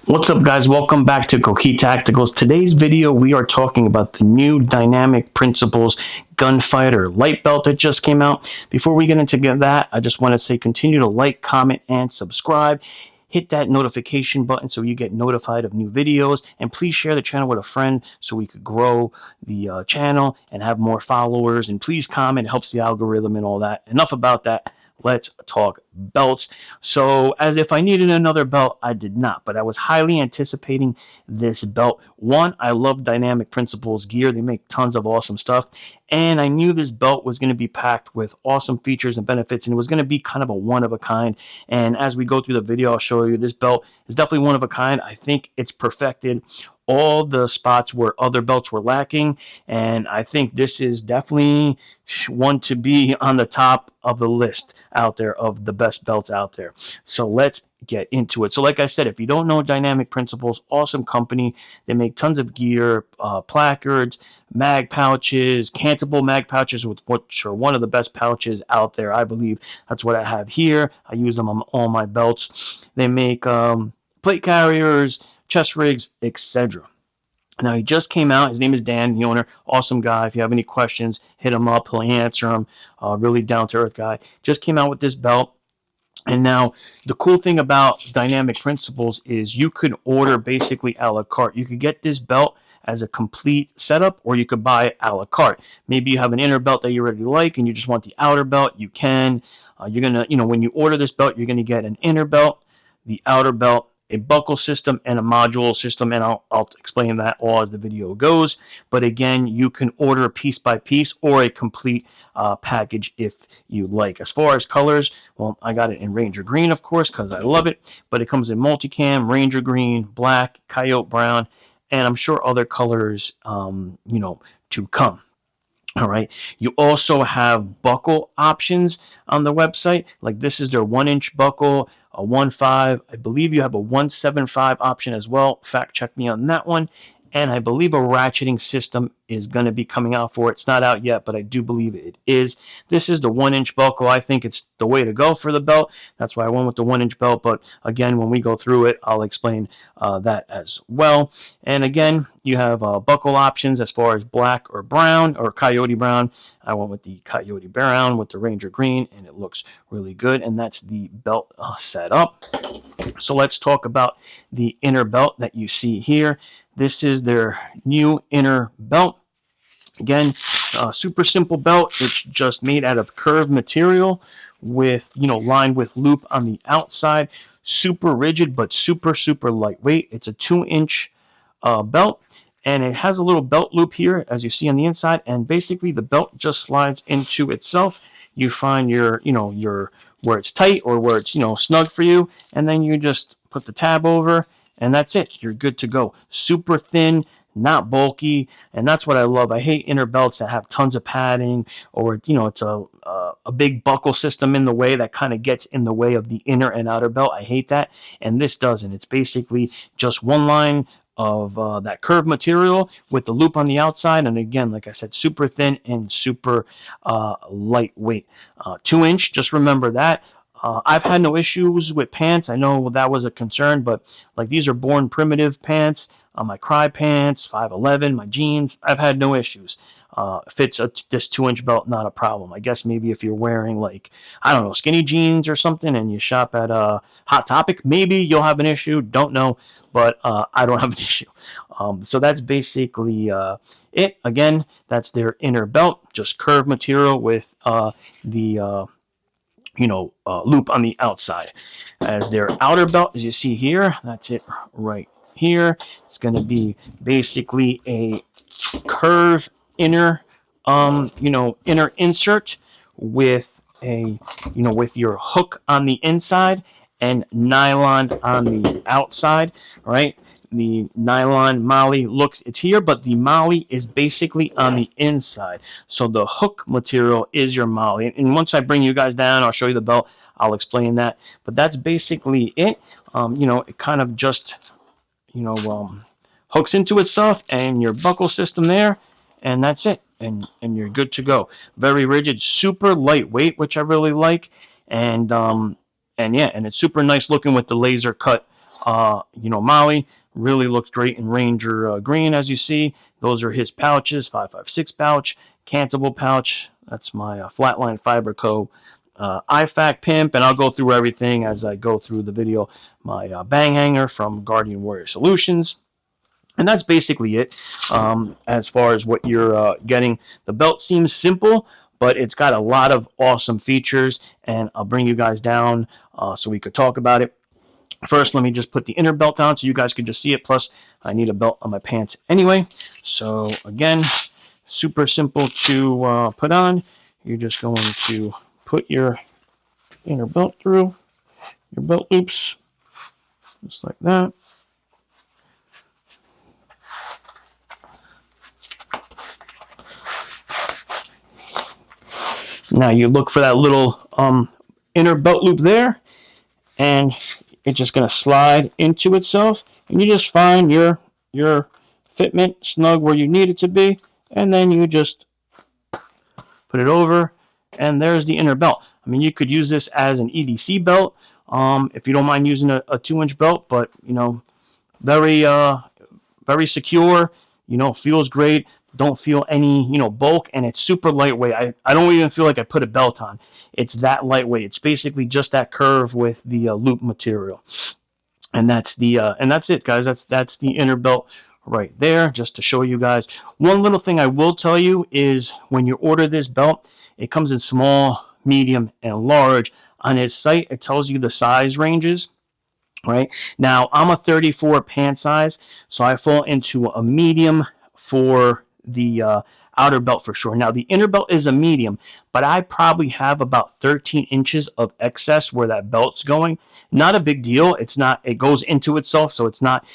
What's up, guys? Welcome back to Koki Tacticals. Today's video, we are talking about the new Dynamic Principles Gunfighter Light Belt that just came out. Before we get into that, I just want to say continue to like, comment, and subscribe. Hit that notification button so you get notified of new videos. And please share the channel with a friend so we could grow the channel and have more followers. And please comment. It helps the algorithm and all that. Enough about that. Let's talk belts. So, as if I needed another belt, I did not, but I was highly anticipating this belt. One, I love Dynamic Principles gear. They make tons of awesome stuff, and I knew this belt was going to be packed with awesome features and benefits, and it was going to be kind of a one-of-a-kind. And as we go through the video, I'll show you this belt is definitely one of a kind. I think it's perfected all the spots where other belts were lacking, and I think this is definitely one to be on the top of the list out there of the best belts out there. So let's get into it. So like I said, if you don't know Dynamic Principles, awesome company. They make tons of gear, placards, mag pouches, cantable mag pouches, which are one of the best pouches out there, I believe. That's what I have here. I use them on all my belts. They make plate carriers, chest rigs, etc. Now, he just came out. His name is Dan, the owner. Awesome guy. If you have any questions, hit him up. He'll answer them. Really down-to-earth guy. Just came out with this belt. And now, the cool thing about Dynamic Principles is you could order basically a la carte. You could get this belt as a complete setup, or you could buy it a la carte. Maybe you have an inner belt that you really like, and you just want the outer belt. You can. You're going to, when you order this belt, you're going to get an inner belt, the outer belt, a buckle system, and a module system, and I'll explain that all as the video goes. But again, you can order piece by piece or a complete package if you like. As far as colors, well, I got it in Ranger Green, of course, because I love it, but it comes in multicam, Ranger Green, Black, Coyote Brown, and I'm sure other colors, to come. All right. You also have buckle options on the website. Like this is their 1-inch buckle, a 1.5. I believe you have a 1.75 option as well. Fact check me on that one. And I believe a ratcheting system is going to be coming out for it. It's not out yet, but I do believe it is. This is the 1-inch buckle. I think it's the way to go for the belt. That's why I went with the 1-inch belt. But again, when we go through it, I'll explain that as well. And again, you have buckle options as far as black or brown or coyote brown. I went with the coyote brown with the Ranger Green, and it looks really good. And that's the belt setup. So let's talk about the inner belt that you see here. This is their new inner belt. Again, super simple belt. It's just made out of curved material with, lined with loop on the outside. Super rigid, but super, super lightweight. It's a 2-inch belt, and it has a little belt loop here, as you see on the inside, and basically the belt just slides into itself. You find your where it's tight or where it's, snug for you, and then you just put the tab over, and that's it. You're good to go. Super thin, not bulky, and that's what I love. I hate inner belts that have tons of padding, or it's a big buckle system in the way that kind of gets in the way of the inner and outer belt. I hate that, and this doesn't. It's basically just one line of that curved material with the loop on the outside, and again, like I said, super thin and super lightweight. 2-inch, just remember that. I've had no issues with pants. I know that was a concern, but like these are Born Primitive pants. My Cry pants, 5'11", my jeans, I've had no issues. Fits this 2-inch belt, not a problem. I guess maybe if you're wearing like, I don't know, skinny jeans or something and you shop at Hot Topic, maybe you'll have an issue. Don't know, but I don't have an issue. So that's basically it. Again, that's their inner belt, just curved material with the loop on the outside. As their outer belt, as you see here, that's it right here. It's going to be basically a curved inner, inner insert with a, with your hook on the inside and nylon on the outside, right? The nylon molly it's here, but the molly is basically on the inside. So the hook material is your molly. And once I bring you guys down, I'll show you the belt. I'll explain that. But that's basically it. It kind of just, hooks into itself and your buckle system there, and that's it. And you're good to go. Very rigid, super lightweight, which I really like. And yeah, and it's super nice looking with the laser cut Molly. Really looks great in Ranger green, as you see. Those are his pouches, 556 pouch, cantable pouch. That's my Flatline Fiber Co. IFAC pimp, and I'll go through everything as I go through the video. My bang hanger from Guardian Warrior Solutions. And that's basically it as far as what you're getting. The belt seems simple, but it's got a lot of awesome features, and I'll bring you guys down so we could talk about it. First, let me just put the inner belt on so you guys can just see it. Plus, I need a belt on my pants anyway. So, again, super simple to put on. You're just going to put your inner belt through your belt loops, just like that. Now you look for that little inner belt loop there, and it's just going to slide into itself, and you just find your fitment snug where you need it to be, and then you just put it over, and there's the inner belt. I mean, you could use this as an EDC belt if you don't mind using a 2-inch belt, but very very secure. Feels great. Don't feel any bulk, and it's super lightweight. I don't even feel like I put a belt on. It's that lightweight. It's basically just that curve with the loop material, and that's it, guys. That's the inner belt right there, just to show you guys. One little thing I will tell you is when you order this belt, it comes in small, medium, and large. On his site, it tells you the size ranges. Right now, I'm a 34 pant size, so I fall into a medium for the outer belt for sure. Now, the inner belt is a medium, but I probably have about 13 inches of excess where that belt's going. Not a big deal. It's not. It goes into itself, so it's not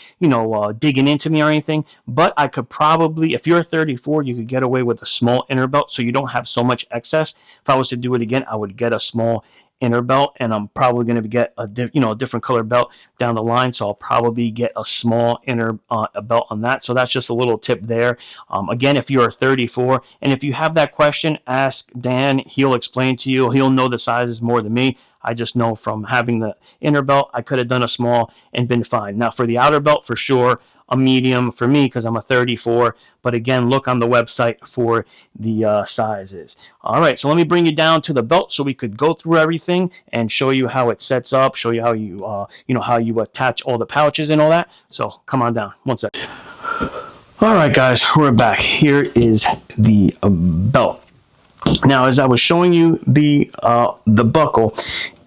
digging into me or anything. But I could probably, if you're a 34, you could get away with a small inner belt, so you don't have so much excess. If I was to do it again, I would get a small inner belt, and I'm probably going to get a different color belt down the line, so I'll probably get a small inner belt on that. So that's just a little tip there. Again, if you're a 34, and if you have that question, ask Dan. He'll explain to you. He'll know the sizes more than me. I just know from having the inner belt, I could have done a small and been fine. Now, for the outer belt, for sure, a medium for me because I'm a 34. But again, look on the website for the sizes. All right, so let me bring you down to the belt so we could go through everything and show you how it sets up, show you how you how you attach all the pouches and all that. So come on down. One sec. All right, guys, we're back. Here is the belt. Now, as I was showing you the buckle,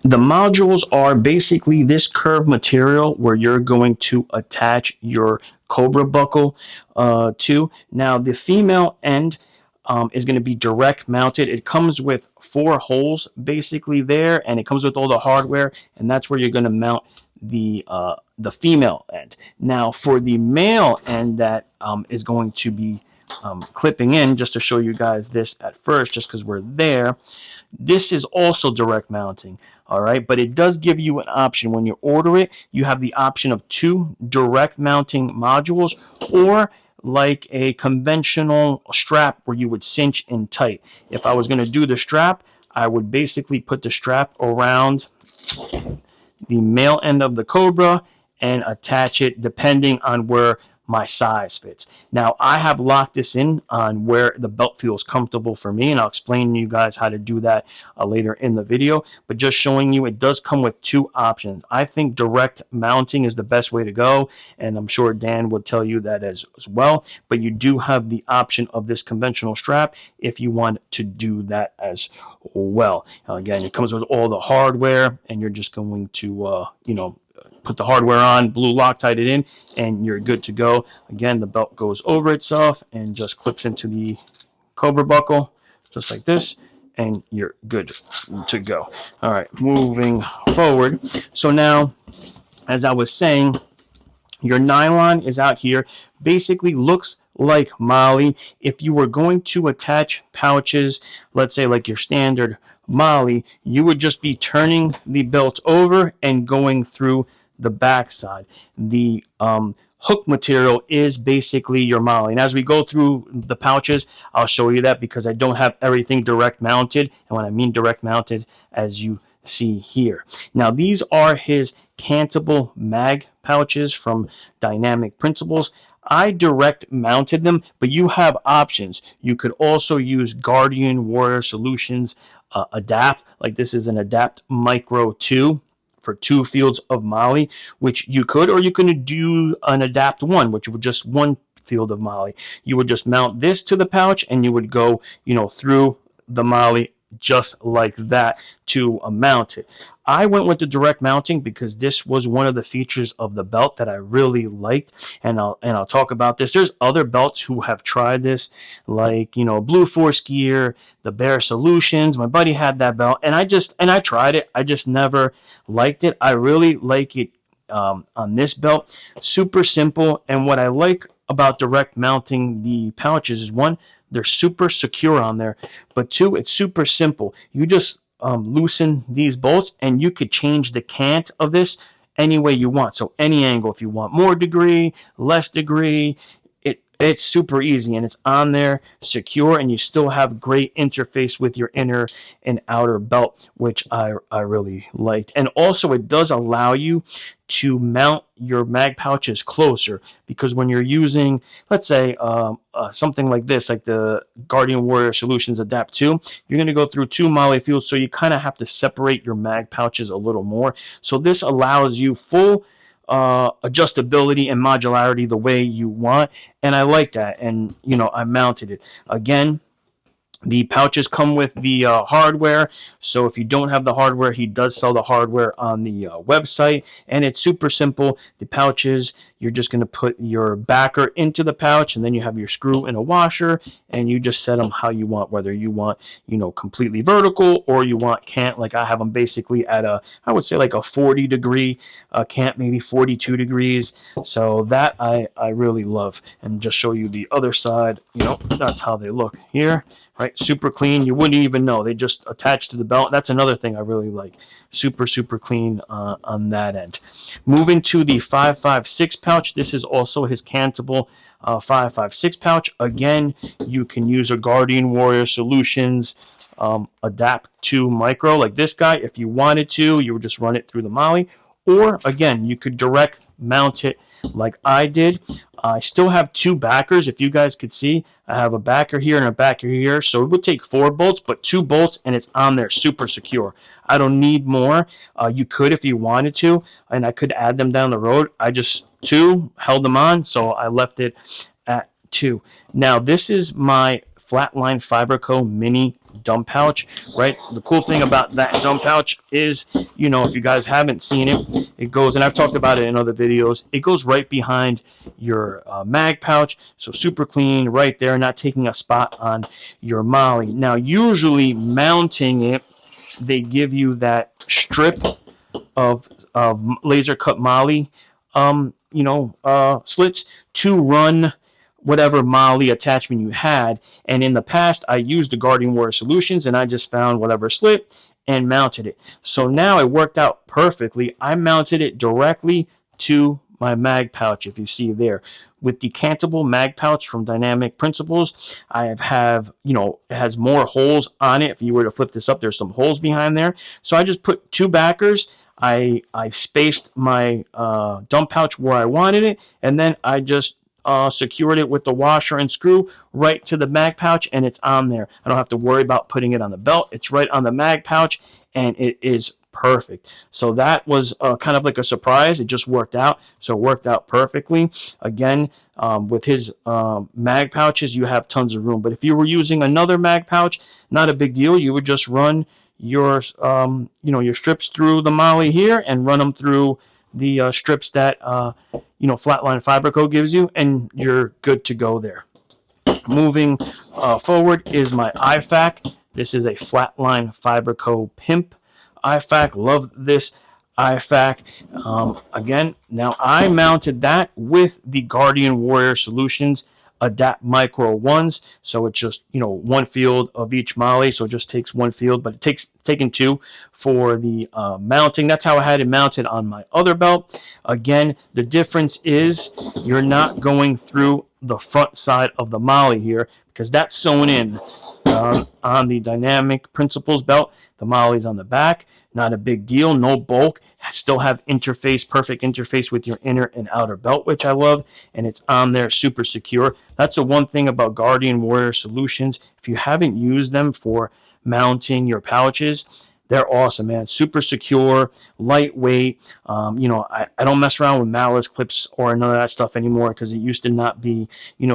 the modules are basically this curved material where you're going to attach your Cobra buckle to. Now, the female end is going to be direct mounted. It comes with 4 holes basically there, and it comes with all the hardware, and that's where you're going to mount the female end. Now, for the male end that is going to be clipping in, just to show you guys this at first, just because we're there, this is also direct mounting. All right, but it does give you an option when you order it. You have the option of 2 direct mounting modules, or like a conventional strap where you would cinch in tight. If I was going to do the strap, I would basically put the strap around the male end of the Cobra and attach it depending on where my size fits. Now, I have locked this in on where the belt feels comfortable for me, and I'll explain to you guys how to do that later in the video. But just showing you, it does come with 2 options. I think direct mounting is the best way to go, and I'm sure Dan would tell you that as well. But you do have the option of this conventional strap if you want to do that as well. Again, it comes with all the hardware, and you're just going to, put the hardware on, blue Loctite it in, and you're good to go. Again, the belt goes over itself and just clips into the Cobra buckle, just like this, and you're good to go. All right, moving forward. So now, as I was saying, your nylon is out here. Basically looks like Molly. If you were going to attach pouches, let's say like your standard Molly, you would just be turning the belt over and going through the backside. The hook material is basically your Molly. And as we go through the pouches, I'll show you that because I don't have everything direct mounted. And when I mean direct mounted, as you see here. Now, these are his cantable mag pouches from Dynamic Principles. I direct mounted them, but you have options. You could also use Guardian Warrior Solutions Adapt. Like this is an Adapt Micro 2 for 2 fields of Molly, which you could, or you can do an Adapt 1, which would just 1 field of Molly. You would just mount this to the pouch and you would go, through the Molly just like that to mount it. I went with the direct mounting because this was one of the features of the belt that I really liked, and I'll talk about this. There's other belts who have tried this, like Blue Force Gear, the Bear Solutions. My buddy had that belt, and I tried it. I just never liked it. I really like it on this belt. Super simple, and what I like about direct mounting the pouches is, one, they're super secure on there, but two, it's super simple. You just loosen these bolts and you could change the cant of this any way you want. So any angle, if you want more degree, less degree, it's super easy, and it's on there secure, and you still have great interface with your inner and outer belt, which I really liked. And also it does allow you to mount your mag pouches closer, because when you're using, let's say, something like this, like the Guardian Warrior Solutions Adapt 2, you're going to go through 2 Molly fields, so you kind of have to separate your mag pouches a little more. So this allows you full adjustability and modularity the way you want, and I like that. And I mounted it. Again, the pouches come with the hardware, so if you don't have the hardware, he does sell the hardware on the website, and it's super simple. The pouches, you're just going to put your backer into the pouch, and then you have your screw and a washer, and you just set them how you want, whether you want, completely vertical, or you want cant. Like I have them basically at I would say like a 40 degree cant, maybe 42 degrees. So that I really love. And just show you the other side, that's how they look here. Right, super clean. You wouldn't even know. They just attach to the belt. That's another thing I really like. Super clean on that end. Moving to the 5.56 pouch. This is also his cantable 5.56 pouch. Again, you can use a Guardian Warrior Solutions Adapt 2 Micro like this guy. If you wanted to, you would just run it through the Molly. Or, again, you could direct mount it like I did. I still have 2 backers. If you guys could see, I have a backer here and a backer here. So it would take 4 bolts, but 2 bolts, and it's on there super secure. I don't need more. You could if you wanted to, and I could add them down the road. I just 2 held them on, so I left it at 2. Now, this is my Flatline Fiberco mini dump pouch, right? The cool thing about that dump pouch is, if you guys haven't seen it, it goes, and I've talked about it in other videos, it goes right behind your mag pouch, so super clean right there, not taking a spot on your Molly. Now, usually mounting it, they give you that strip of laser cut Molly, slits to run whatever Molly attachment you had. And in the past, I used the Guardian Warrior Solutions, and I just found whatever slit and mounted it. So now it worked out perfectly. I mounted it directly to my mag pouch, if you see there. With the cantable mag pouch from Dynamic Principles, I have, it has more holes on it. If you were to flip this up, there's some holes behind there. So I just put 2 backers. I spaced my dump pouch where I wanted it, and then I just secured it with the washer and screw right to the mag pouch, and it's on there. I don't have to worry about putting it on the belt. It's right on the mag pouch, and it is perfect. So that was kind of like a surprise. It just worked out. So it worked out perfectly. Again, with his mag pouches, you have tons of room. But if you were using another mag pouch, not a big deal. You would just run your your strips through the Molly here and run them through the strips that Flatline Fiberco gives you, and you're good to go there. Moving forward is my IFAC. This is a Flatline Fiberco Pimp IFAC. Love this IFAC. Again, now I mounted that with the Guardian Warrior Solutions Adapt Micro 1s, so it's just 1 field of each Molly, so it just takes 1 field, but it taken 2 for the mounting. That's how I had it mounted on my other belt. Again, the difference is you're not going through the front side of the Molly here, because that's sewn in on the Dynamic Principles belt. The Molly's on the back. Not a big deal. No bulk. Still have interface, perfect interface with your inner and outer belt, which I love. And it's on there, super secure. That's the one thing about Guardian Warrior Solutions. If you haven't used them for mounting your pouches, they're awesome, man. Super secure, lightweight. I don't mess around with malice clips or none of that stuff anymore because it used to not be,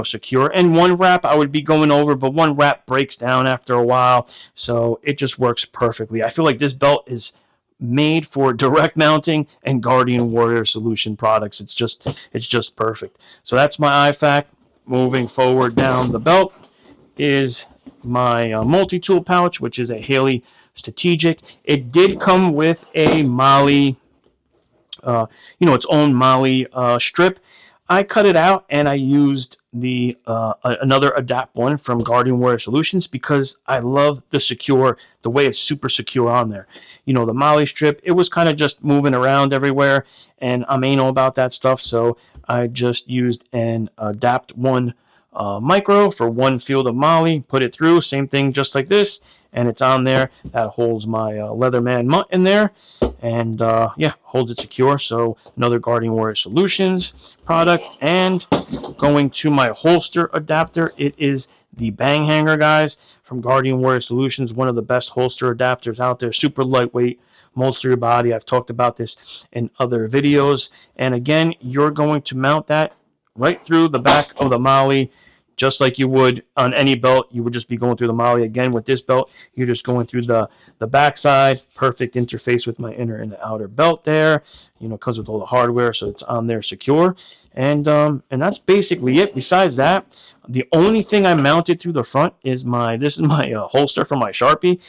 secure. And one wrap I would be going over, but one wrap breaks down after a while. So it just works perfectly. I feel like this belt is made for direct mounting and Guardian Warrior Solution products. It's just perfect. So that's my IFAC. Moving forward down the belt is my multi-tool pouch, which is a Haley Strategic. It did come with a Molly, its own Molly strip. I cut it out and I used the another Adapt one from Guardian Warrior Solutions because I love the way it's super secure on there. The Molly strip, it was kind of just moving around everywhere, and I'm anal about that stuff, so I just used an Adapt one micro for one field of Molly, put it through, same thing just like this, and it's on there. That holds my Leatherman mutt in there, and holds it secure. So another Guardian Warrior Solutions product. And going to my holster adapter, it is the Bang Hanger, guys, from Guardian Warrior Solutions. One of the best holster adapters out there. Super lightweight, molds through your body. I've talked about this in other videos. And again, you're going to mount that right through the back of the Molly, just like you would on any belt. You would just be going through the Molly. Again, with this belt, you're just going through the backside. Perfect interface with my inner and the outer belt there, because with all the hardware, so it's on there secure. And that's basically it. Besides that, the only thing I mounted through the front is my holster for my Sharpie.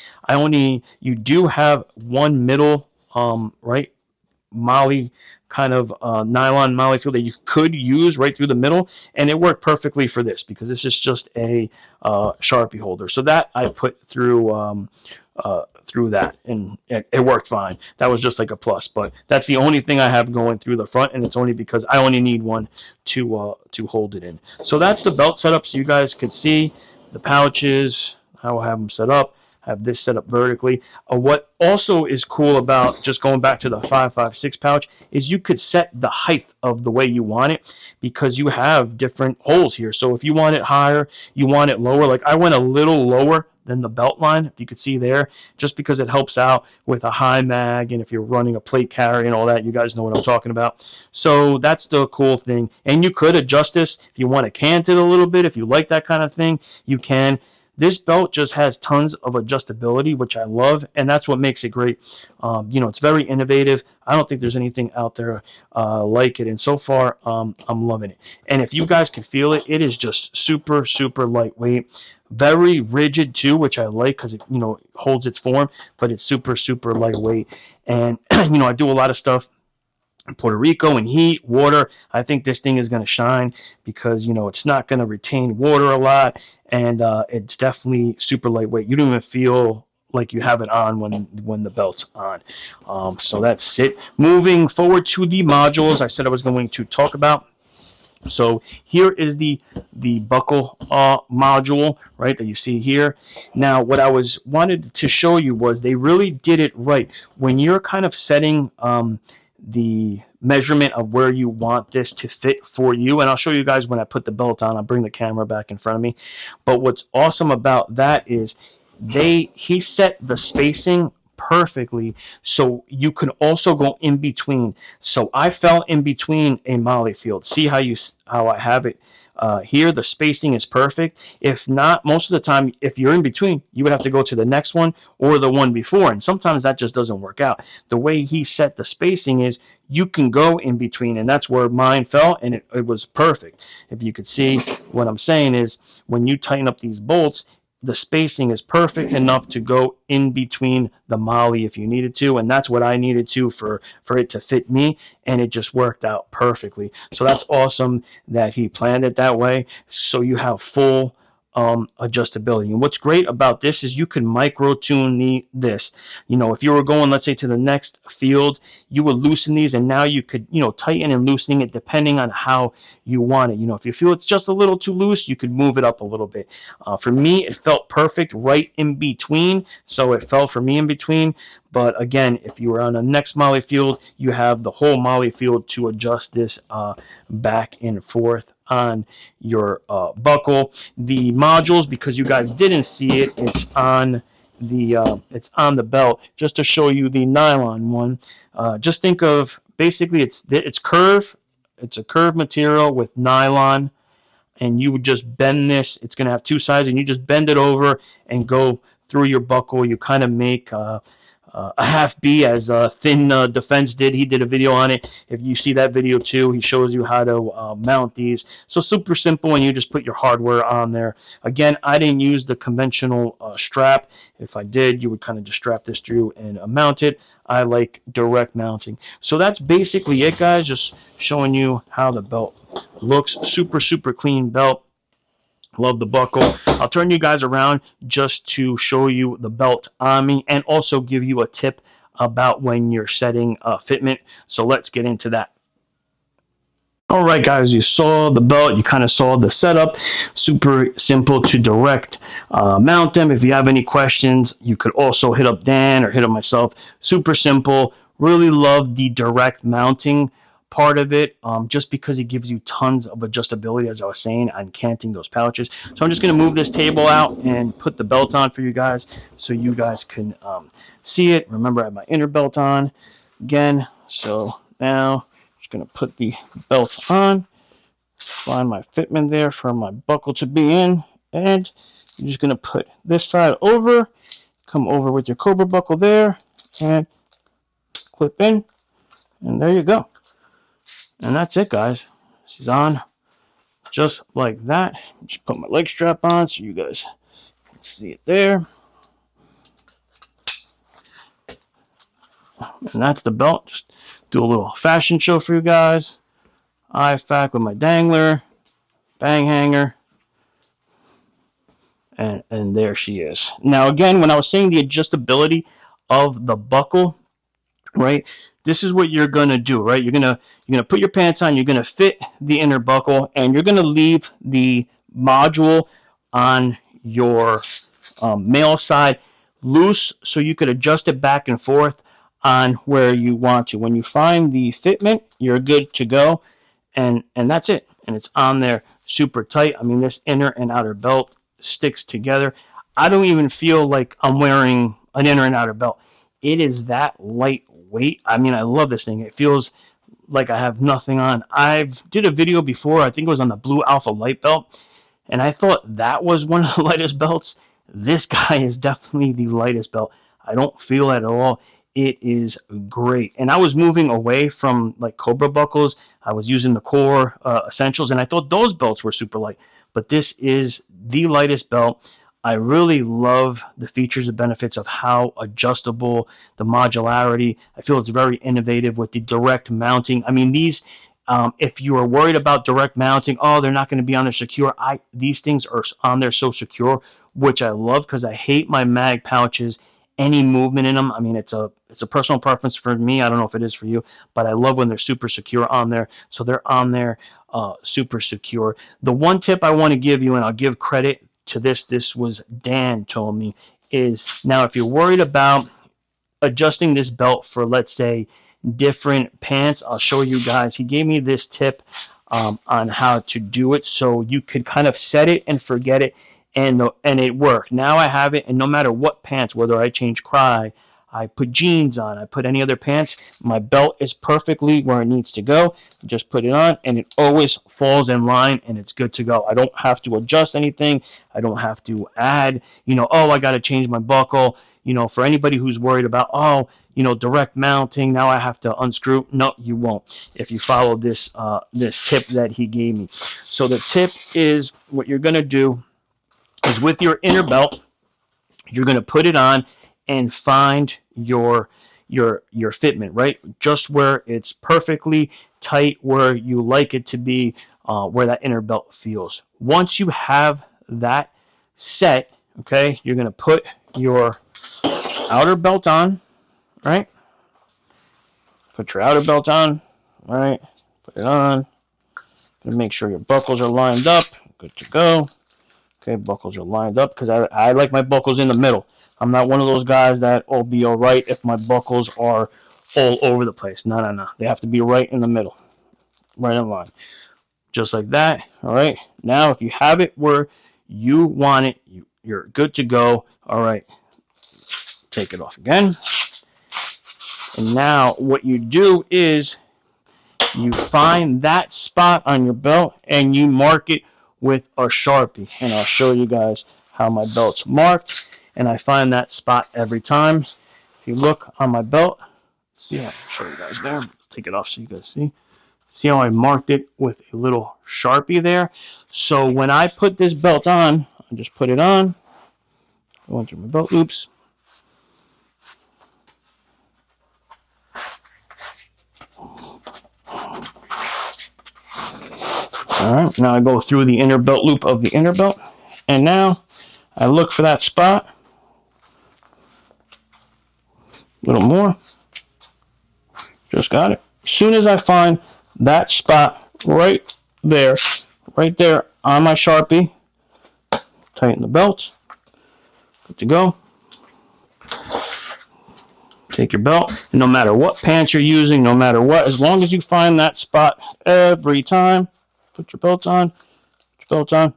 You do have one middle, right, Molly kind of nylon Molly field that you could use right through the middle, and it worked perfectly for this because this is just a Sharpie holder. So that I put through that, and it worked fine. That was just like a plus, but that's the only thing I have going through the front, and it's only because I only need one to hold it in. So that's the belt setup, so you guys can see the pouches, how I have them set up. Have this set up vertically. What also is cool about just going back to the 5.56 pouch is you could set the height of the way you want it, because you have different holes here. So if you want it higher, you want it lower. Like I went a little lower than the belt line, if you could see there, just because it helps out with a high mag, and if you're running a plate carry and all that, you guys know what I'm talking about. So that's the cool thing. And you could adjust this if you want to cant it a little bit. If you like that kind of thing, you can. This belt just has tons of adjustability, which I love, and that's what makes it great. It's very innovative. I don't think there's anything out there like it, and so far, I'm loving it. And if you guys can feel it, it is just super, super lightweight. Very rigid too, which I like because it, holds its form, but it's super, super lightweight. And, I do a lot of stuff in Puerto Rico and heat, water. I think this thing is going to shine because, it's not going to retain water a lot, and it's definitely super lightweight. You don't even feel like you have it on when the belt's on. So that's it. Moving forward to the modules I said I was going to talk about. So here is the buckle module, right, that you see here. Now, what I wanted to show you was they really did it right. When you're kind of setting the measurement of where you want this to fit for you, and I'll show you guys when I put the belt on. I'll bring the camera back in front of me. But what's awesome about that is he set the spacing perfectly, so you can also go in between. So I fell in between a Molly field. See how I have it here? The spacing is perfect. If not, most of the time, if you're in between, you would have to go to the next one or the one before, and sometimes that just doesn't work out. The way he set the spacing is you can go in between, and that's where mine fell, and it was perfect. If you could see, what I'm saying is when you tighten up these bolts, the spacing is perfect enough to go in between the Molly if you needed to, and that's what I needed to for it to fit me, and it just worked out perfectly. So that's awesome that he planned it that way, so you have full adjustability. And what's great about this is you can micro tune this. If you were going, let's say, to the next field, you would loosen these, and now you could, tighten and loosening it depending on how you want it. If you feel it's just a little too loose, you could move it up a little bit. For me, it felt perfect right in between, so it fell for me in between. But again, if you were on the next molly field, you have the whole molly field to adjust this back and forth on your buckle. The modules, because you guys didn't see it, it's on the belt. Just to show you the nylon one, just think of basically it's curve. It's a curved material with nylon, and you would just bend this. It's going to have two sides, and you just bend it over and go through your buckle. You kind of make a half B, as Thin Defense did. He did a video on it. If you see that video too, he shows you how to mount these. So super simple, and you just put your hardware on there. Again, I didn't use the conventional strap. If I did, you would kind of just strap this through and mount it. I like direct mounting. So that's basically it, guys. Just showing you how the belt looks. Super, super clean belt. Love the buckle. I'll turn you guys around just to show you the belt on me and also give you a tip about when you're setting fitment. So let's get into that. All right, guys, you saw the belt. You kind of saw the setup. Super simple to direct mount them. If you have any questions, you could also hit up Dan or hit up myself. Super simple. Really love the direct mounting part of it, just because it gives you tons of adjustability, as I was saying, on canting those pouches. So I'm just going to move this table out and put the belt on for you guys so you guys can see it. Remember, I have my inner belt on again. So now I'm just going to put the belt on, find my fitment there for my buckle to be in, and you're just going to put this side over, come over with your Cobra buckle there, and clip in, and there you go. And that's it, guys. She's on just like that. Just put my leg strap on so you guys can see it there. And that's the belt. Just do a little fashion show for you guys. IFAC with my dangler, bang hanger. And there she is. Now, again, when I was saying the adjustability of the buckle, right? This is what you're gonna do, right? You're gonna put your pants on. You're gonna fit the inner buckle, and you're gonna leave the module on your male side loose, so you could adjust it back and forth on where you want to. When you find the fitment, you're good to go, and that's it. And it's on there super tight. I mean, this inner and outer belt sticks together. I don't even feel like I'm wearing an inner and outer belt. It is that lightweight. I mean, I love this thing. It feels like I have nothing on. I've did a video before. I think it was on the Blue Alpha light belt, and I thought that was one of the lightest belts. This guy is definitely the lightest belt. I don't feel it at all. It is great. And I was moving away from like Cobra buckles. I was using the Core Essentials, and I thought those belts were super light. But this is the lightest belt. I really love the features and benefits of how adjustable, the modularity. I feel it's very innovative with the direct mounting. I mean, these, if you are worried about direct mounting, oh, they're not going to be on there secure. These things are on there so secure, which I love, because I hate my mag pouches, any movement in them. I mean, it's a personal preference for me. I don't know if it is for you, but I love when they're super secure on there. So they're on there super secure. The one tip I want to give you, and I'll give credit to this was Dan told me, is now if you're worried about adjusting this belt for, let's say, different pants, I'll show you guys. He gave me this tip on how to do it, so you could kind of set it and forget it, and it worked. Now I have it, and no matter what pants, whether I change cry, I put jeans on, I put any other pants, my belt is perfectly where it needs to go. Just put it on, and it always falls in line, and it's good to go. I don't have to adjust anything. I don't have to add, oh, I got to change my buckle. For anybody who's worried about, oh, direct mounting, now I have to unscrew. No, you won't if you follow this tip that he gave me. So the tip is, what you're going to do is, with your inner belt, you're going to put it on and find your fitment, right? Just where it's perfectly tight, where you like it to be, where that inner belt feels. Once you have that set, okay, you're going to put your outer belt on, right? Put your outer belt on, right? Put it on. Gonna make sure your buckles are lined up. Good to go. Okay, buckles are lined up because I like my buckles in the middle. I'm not one of those guys that will be all right if my buckles are all over the place. No, no, no. They have to be right in the middle, right in line. Just like that. All right. Now, if you have it where you want it, you're good to go. All right. Take it off again. And now what you do is you find that spot on your belt and you mark it with a Sharpie. And I'll show you guys how my belt's marked. And I find that spot every time. If you look on my belt, see, I'll show you guys there. Take it off so you guys see. See how I marked it with a little Sharpie there? So when I put this belt on, I just put it on. Go through my belt loops. All right, now I go through the inner belt loop of the inner belt. And now I look for that spot. A little more. Just got it. As soon as I find that spot right there on my Sharpie, tighten the belt. Good to go. Take your belt. No matter what pants you're using, no matter what, as long as you find that spot every time, put your belt on. Put your belt on.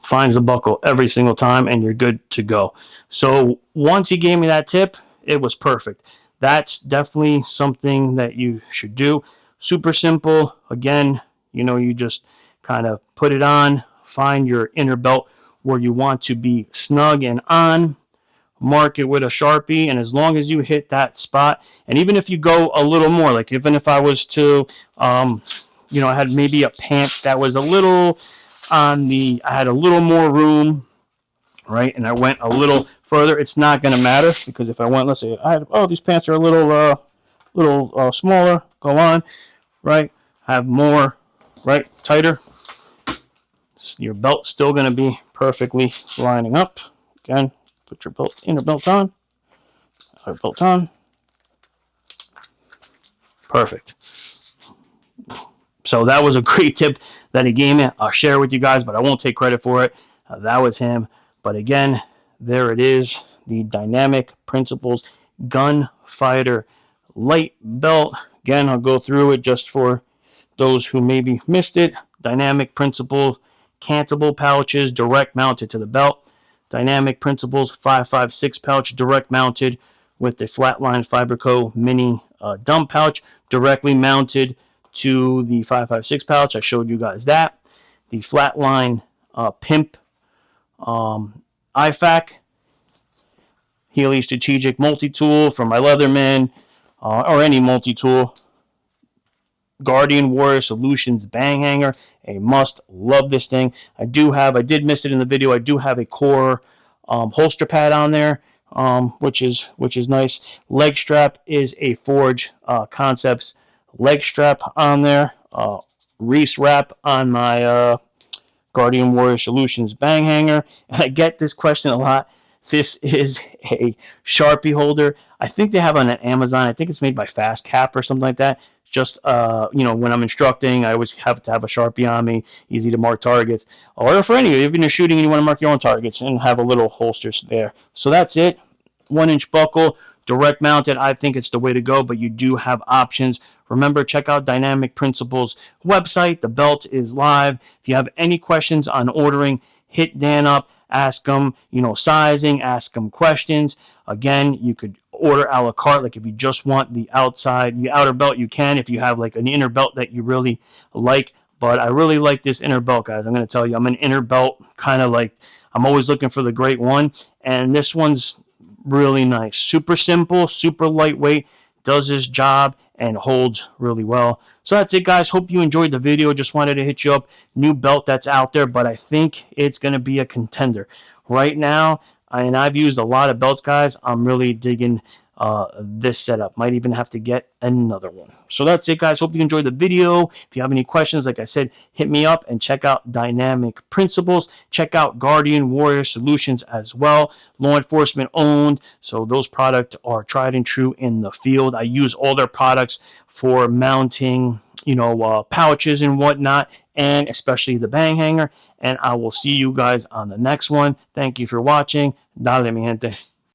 Finds the buckle every single time and you're good to go. So once he gave me that tip, it was perfect. That's definitely something that you should do. Super simple. Again, you just kind of put it on, find your inner belt where you want to be snug and on, mark it with a Sharpie, and as long as you hit that spot, and even if you go a little more, like even if I was to, I had maybe a pant that was a little I had a little more room, right, and I went a little further, it's not going to matter, because if I went, let's say, these pants are a little smaller, go on, right, have more, right, tighter, your belt's still going to be perfectly lining up. Again, put your inner belt on, outer belt on, perfect. So that was a great tip that he gave me. I'll share it with you guys, but I won't take credit for it. That was him. But again, there it is. The Dynamic Principles Gunfighter Light Belt. Again, I'll go through it just for those who maybe missed it. Dynamic Principles cantable pouches direct mounted to the belt. Dynamic Principles 556 pouch direct mounted with the Flatline Fiberco Mini dump pouch directly mounted to the 556 pouch. I showed you guys that. The Flatline Pimp IFAC Healy Strategic Multi-Tool for my Leatherman or any multi-tool. Guardian Warrior Solutions Bang Hanger, a must. Love this thing. I did miss it in the video, I do have a core holster pad on there, which is nice. Leg strap is a Forge Concepts leg strap on there. Reese wrap on my Guardian Warrior Solutions Bang Hanger. And I get this question a lot. This is a Sharpie holder. I think they have on Amazon. I think it's made by Fast Cap or something like that. It's just, when I'm instructing, I always have to have a Sharpie on me, easy to mark targets. Or for any, even you're shooting and you want to mark your own targets and have a little holster there. So that's it. 1-inch buckle, direct mounted. I think it's the way to go, but you do have options. Remember, check out Dynamic Principles website. The belt is live. If you have any questions on ordering, hit Dan up, ask him, sizing, ask him questions. Again, you could order a la carte. Like if you just want the outer belt, you can. If you have like an inner belt that you really like, but I really like this inner belt, guys. I'm going to tell you, I'm an inner belt kind of like, I'm always looking for the great one, and this one's really nice. Super simple, super lightweight, does his job, and holds really well. So that's it, guys. Hope you enjoyed the video. Just wanted to hit you up. New belt that's out there, but I think it's going to be a contender. Right now, and I've used a lot of belts, guys, I'm really digging this setup. Might even have to get another one. So that's it, guys. Hope you enjoyed the video. If you have any questions, like I said, hit me up, and check out Dynamic Principles. Check out Guardian Warrior Solutions as well. Law enforcement owned, so those products are tried and true in the field. I use all their products for mounting, pouches and whatnot, and especially the bang hanger. And I will see you guys on the next one. Thank you for watching. Dale, mi gente.